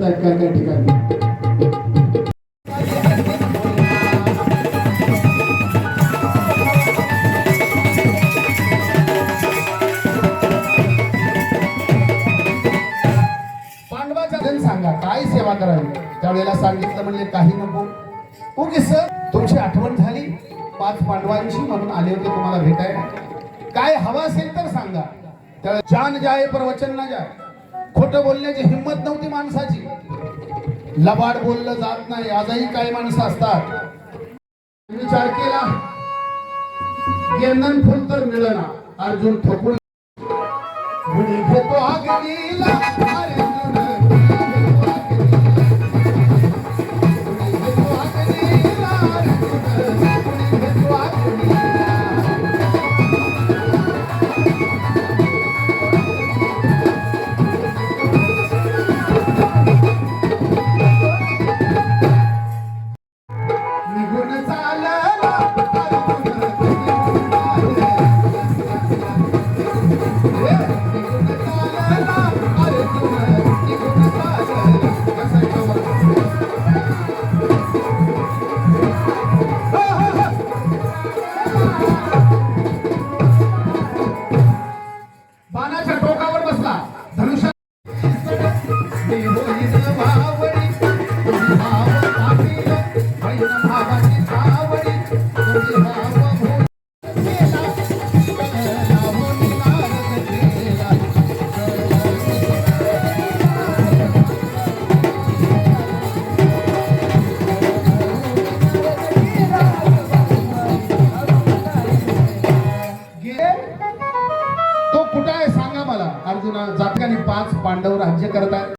दिसत आहेत काय काय ठिकाणी. सांगा काय सेवा करावी. त्यावेळेला सांगितलं म्हणजे काही नको. ओके सर, तुमची आठवण झाली 5 पांडवांची म्हणून आले होते तुम्हाला भेटायला. काय हवं असेल तर सांगा. त्यावेळेला जान जाय पर वचन न जाय. खोटं बोलण्याची हिंमत नव्हती माणसाची. लबाड बोललं जात नाही. आजही काही माणसं असतात. विचार केला गेंदन फुल तर मिळना. अर्जुन ठोकून घेतो अग्नीला. अर्जुना जातकाने 5 पांडव राज्य करतात.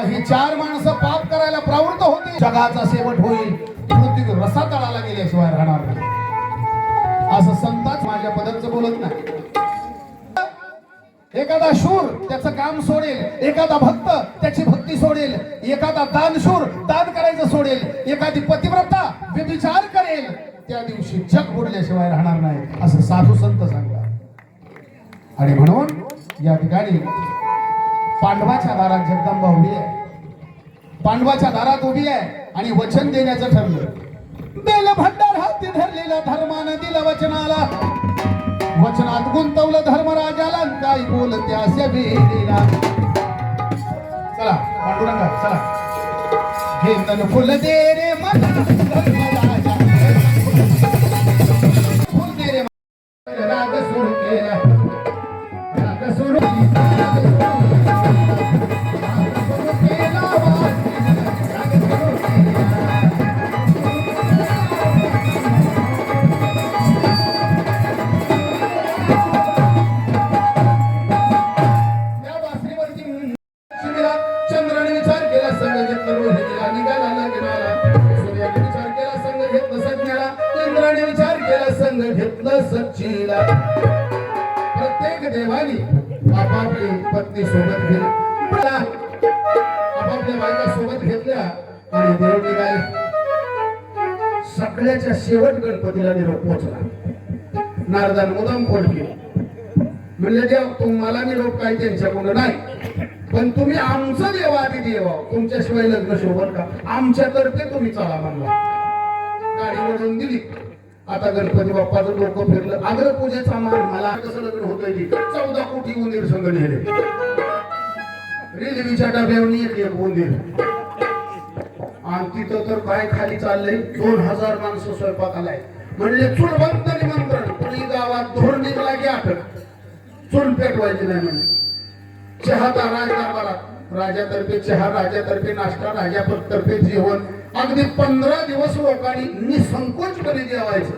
ही 4 माणसं पाप करायला प्रवृत्त होती. जगाचा शेवट होईल. पृथ्वी रसा तळाला गेल्याशिवाय राहणार नाही असं संतांच माझ्या पदरचं बोलत नाही. एखादा शूर त्याचं काम सोडेल. एखादा भक्त त्याची भक्ती सोडेल. एखादा दानशूर दान करायचं सोडेल. एखादी पतिव्रता व्यभिचार करेल. त्या दिवशी जग बुडल्याशिवाय राहणार नाही असं साधू संत सांगतात. आणि म्हणून या ठिकाणी पांडवाच्या दारात जगदंबा उभी आहे. पांडवाच्या दारात उभी आहे आणि वचन देण्याचं ठरलं. बेल भंडार हाती धरलेला धर्मानं दिलं वचनाला. वचनात गुंतवलं धर्मराजाला. काय बोलते असे बेरीला. चला पांडुरंगा चला. घेतलं फुल दे रे मन धर्मराजा. फुल दे रे राग सुरू केला. राग सुरू सच्चीला. प्रत्येक देवानी आपापली पत्नी सोबत घेतली. आपापल्या बायका सोबत घेतल्या आणि देवनी काय सगळ्याच्या शेवट गणपतीला निरोप पोहोचला. नारदान मुदाम फोन केली. म्हणले देव तुम्हाला निरोप काय त्यांच्याकडून नाही पण तुम्ही आमचं देवा आधी देवा. तुमच्याशिवाय लग्न शोभन का. आमच्यातर्फे तुम्ही चला म्हणला. गाडी ओढून दिली. आता गणपती बाप्पाचं डोकं फिरलं. अग्र पूजेचा मान मला कसं लग्न होतंय की 14 कोटी उंदीर संघ नेले. रेल्वेच्या डब्यावर एक उंदीर आणि तिथं तर काय खाली चाललंय. 2000 माणसं स्वयंपाकाला आहे. म्हणजे चूल बंद निमंत्रण. पुणे गावात धोरण निघला की अटक. चूल पेटवायची नाही म्हणजे. चहाचा राजकारभारात. राजातर्फे चहा, राजातर्फे नाश्ता, राजातर्फे जेवण. अगदी 15 दिवस लोकांनी निसंकोचपणे जेवायचं.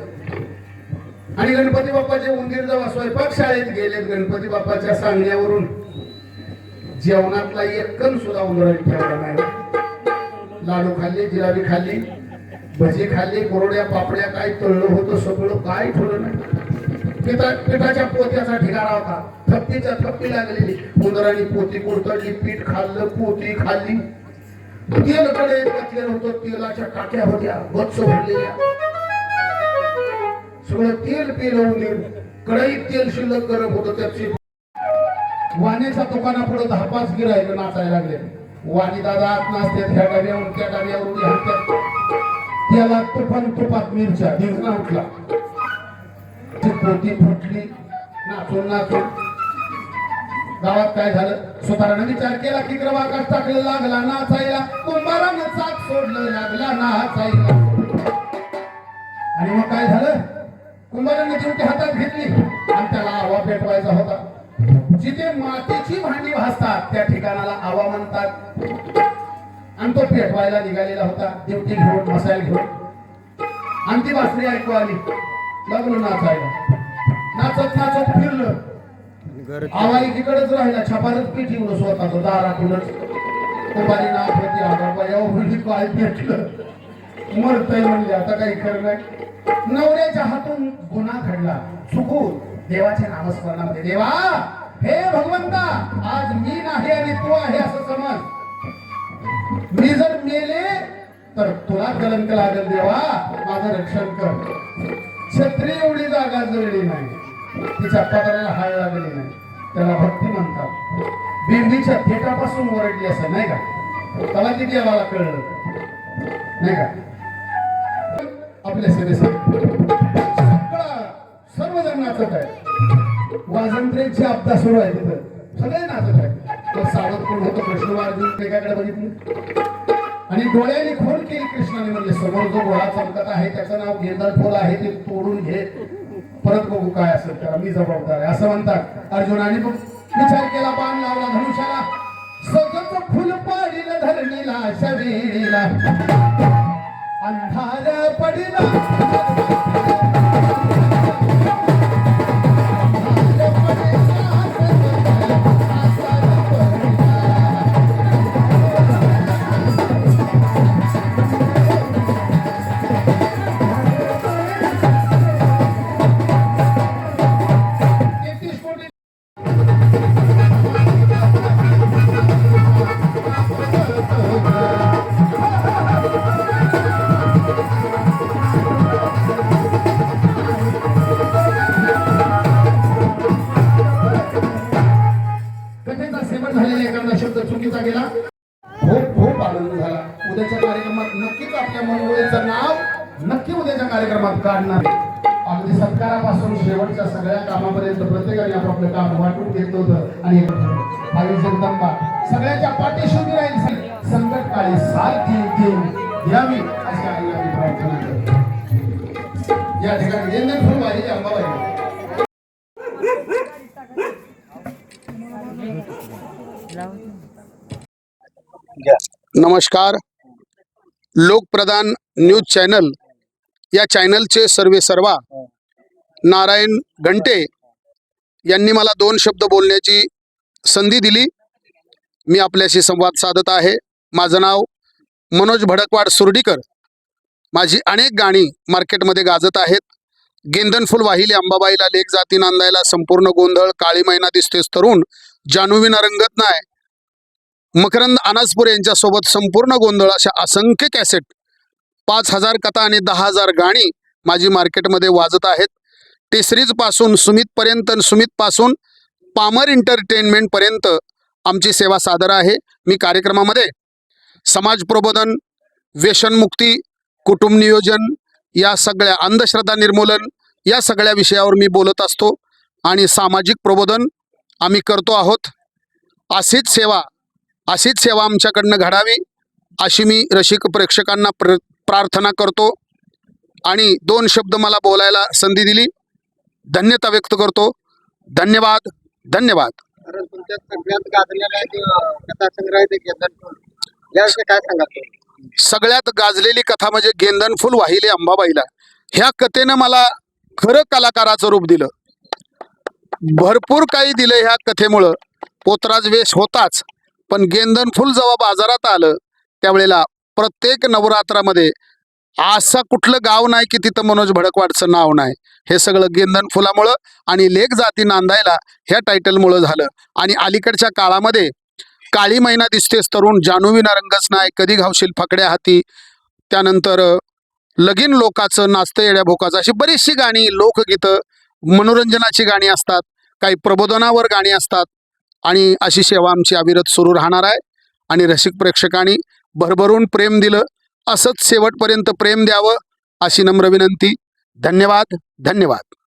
आणि गणपती बाप्पाचे उंदीर जेव्हा स्वयंपाक शाळेत गेले गणपती बाप्पाच्या सांगण्यावरून जेवणातला एक कण सुद्धा उंदराने ठेवला नाही. लाडू खाल्ले, जिलाबी खाल्ली, भजी खाल्ली, कोरड्या पापड्या, काय तळलं होतं सगळं, काय ठेवलं नाही. पिठाच्या पोत्याचा ढिगारा होता, थप्पीच्या थप्पी लागलेली, उंदराने पोती कोरतडली, पीठ खाल्लं, पोती खाल्ली, तेल कडे घातलेलं होतं, तेलाच्या टाक्या होत्या गच्च भरलेल्या, सगळं तेल पेलवून कढईत तेल शिल्लक गरम होतं. त्याची वाण्याच्या दुकानापुढे 10-5 गिराईक नाचायला लागले. वाणी दादा आत नाचतात, ह्या डाब्यावरून त्या डाब्यावरून हातात, त्याला तुपात मिरच्या धिंगणा उठला, ती पोती फुटली, नाचून नाचून. गावात काय झालं, सुतारानं विचार केला की ग्रवाकाश टाकलं, लागला नाचायला, कुंभारानं चाक सोडलं, लागला नाचायला. आणि मग काय झालं, कुंभारानं चिमटी हातात घेतली आणि त्याला आवा पेटवायचा होता. जिथे मातीची भांडी भासतात त्या ठिकाणाला आवा म्हणतात. आणि तो पेटवायला निघालेला होता, दिवटी घेऊन, मसायल घेऊन. आणि ती बासरी ऐकू आली, लागलो नाचायला. नाचत नाचत फिरलं, आवा एकीकडेच राहिला, छपारच पिठी उडस होता तो दारातूनच. कुंभारी नाच होती, आगाबाई काय पेटलं, मरतय म्हणले, आता काही खरं नाही. नवऱ्याच्या हातून गुन्हा घडला, चुकून देवाच्या नामस्मरणामध्ये, देवा हे भगवंता, आज मी नाही आणि तू आहे असं समज. मी जर मेले तर तुला कलंक लागेल, देवा माझं रक्षण कर. छत्री एवढी जागा जळली नाही, तिच्या पदराला हाळ लागली नाही, त्याला भक्ती म्हणतात. बिंदीच्या थेटापासून ओरडली असं नाही का, त्याला किती देवाला कळलं नाही का. आपल्या सेवेसाठी सर्वजण नाचत आहे, वाजंत्र्यांची आपदा सुरू आहे, तिथं सगळे नाचत आहे. सावध कोण होतं, कृष्ण अर्जुन एकाकडे बघितलं आणि डोळ्याने खोल केली कृष्णाने, म्हणजे समोर जो घोडा चमकत आहे त्याचं नाव गेंदळफोल आहे, ते तोडून घे, परत बघू काय असेल त्याला, मी जबाबदार आहे असं म्हणतात. अर्जुनाने विचार केला, बाण लावला धनुष्याला, सगळं फुल पाडील धरणीला, शरीरीला अंधार पडिला. चुकीचा गेला, खूप खूप आनंद झाला. उद्याच्या कार्यक्रमात नक्कीच आपल्या मनोळेचं नाव नक्की उद्याच्या कार्यक्रमात काढणार. अगदी सत्कारापासून शेवटच्या सगळ्या कामापर्यंत प्रत्येकाने आपापलं काम वाटून घेतलं होतं. आणि आई जगदंबा सगळ्याच्या पाठीशी उभी राहील, संकट काळी साथ द्यावी अशी आईला मी प्रार्थना करतो. या ठिकाणी गेंदन फुल वाहिली अंबाबाई. नमस्कार. लोकप्रधान न्यूज चॅनल या चॅनलचे सर्वा नारायण घंटे यांनी मला 2 शब्द बोलण्याची संधी दिली. मी आपल्याशी संवाद साधत आहे. माझं नाव मनोज भडकवाड सुर्डीकर. माझी अनेक गाणी मार्केटमध्ये गाजत आहेत. गेंदन फुल वाहिले अंबाबाईला, लेक जाती नांदायला, संपूर्ण गोंधळ, काळी मैना दिसतेस तरुण, जानूविना रंगत नाय, मकरंद अनासपुरे यांच्यासोबत संपूर्ण गोंधळ, अशा असंख्य कॅसेट, 5000 कथा आणि 10,000 गाणी माझी मार्केटमध्ये वाजत आहेत. टेसरीज पासून सुमितपर्यंत, सुमितपासून पामर एंटरटेनमेंट पर्यंत आमची सेवा सादर आहे. मी कार्यक्रमामध्ये समाज प्रबोधन, व्यसनमुक्ती, कुटुंब नियोजन, या सगळ्या अंधश्रद्धा निर्मूलन, या सगळ्या विषयावर मी बोलत असतो आणि सामाजिक प्रबोधन आम्ही करतो आहोत. अशीच सेवा आमच्याकडनं घडावी अशी मी रसिक प्रेक्षकांना प्रार्थना करतो. आणि 2 शब्द मला बोलायला संधी दिली, धन्यता व्यक्त करतो. धन्यवाद, धन्यवाद. तुमच्या सगळ्यात गाजलेला कथा संग्रह आहे गेंदन फुल, याविषयी काय सांगाल? सगळ्यात गाजलेली कथा म्हणजे गेंदन फुल वाहिले अंबाबाईला. ह्या कथेनं मला खरं कलाकाराचं रूप दिलं. भरपूर काही दिलं ह्या कथेमुळं. पोतराज वेश होताच, पण गेंदन फुल जेव्हा बाजारात आलं त्यावेळेला प्रत्येक नवरात्रामध्ये असं कुठलं गाव नाही की तिथं मनोज भडकवाडचं नाव नाही. हे सगळं गेंदन फुलामुळं आणि लेक जाती नांदायला ह्या टायटलमुळं झालं. आणि अलीकडच्या काळामध्ये काळी मैना दिसतेस तरुण, जानूविना रंगच नाही, कधी घावशील फकड्या हाती, त्यानंतर लगीन लोकाचं, नाचतं येड्या भोकाचं, अशी बरीचशी गाणी, लोकगीतं, मनोरंजनाची गाणी असतात, काही प्रबोधनावर गाणी असतात. आणि अशी सेवा आमची अविरत सुरू राहणार आहे. आणि रसिक प्रेक्षकांनी भरभरून प्रेम दिलं, असंच शेवटपर्यंत प्रेम द्यावं अशी नम्र विनंती. धन्यवाद. धन्यवाद.